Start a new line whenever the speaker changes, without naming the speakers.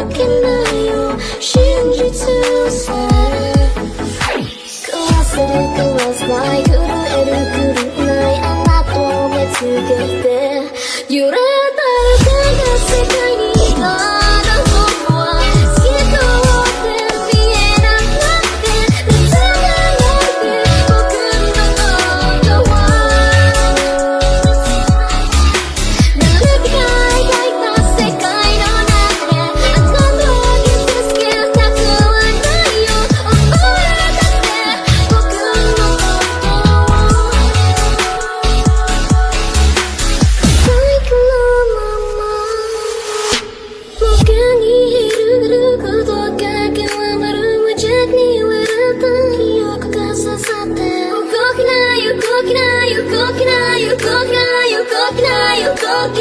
けないよ真実さ壊せる壊せない震える狂ないあなたを見つけて揺れたら世界にただ僕は好きと思って見えなくなって疑って僕のことは誰かが描いた世界の中であなたを傷つけたくはないよ思えたって僕のことをサイクルまま僕にいることが極まる無邪気に笑った記憶が刺さって動きな動きな動きな動きな動きな動き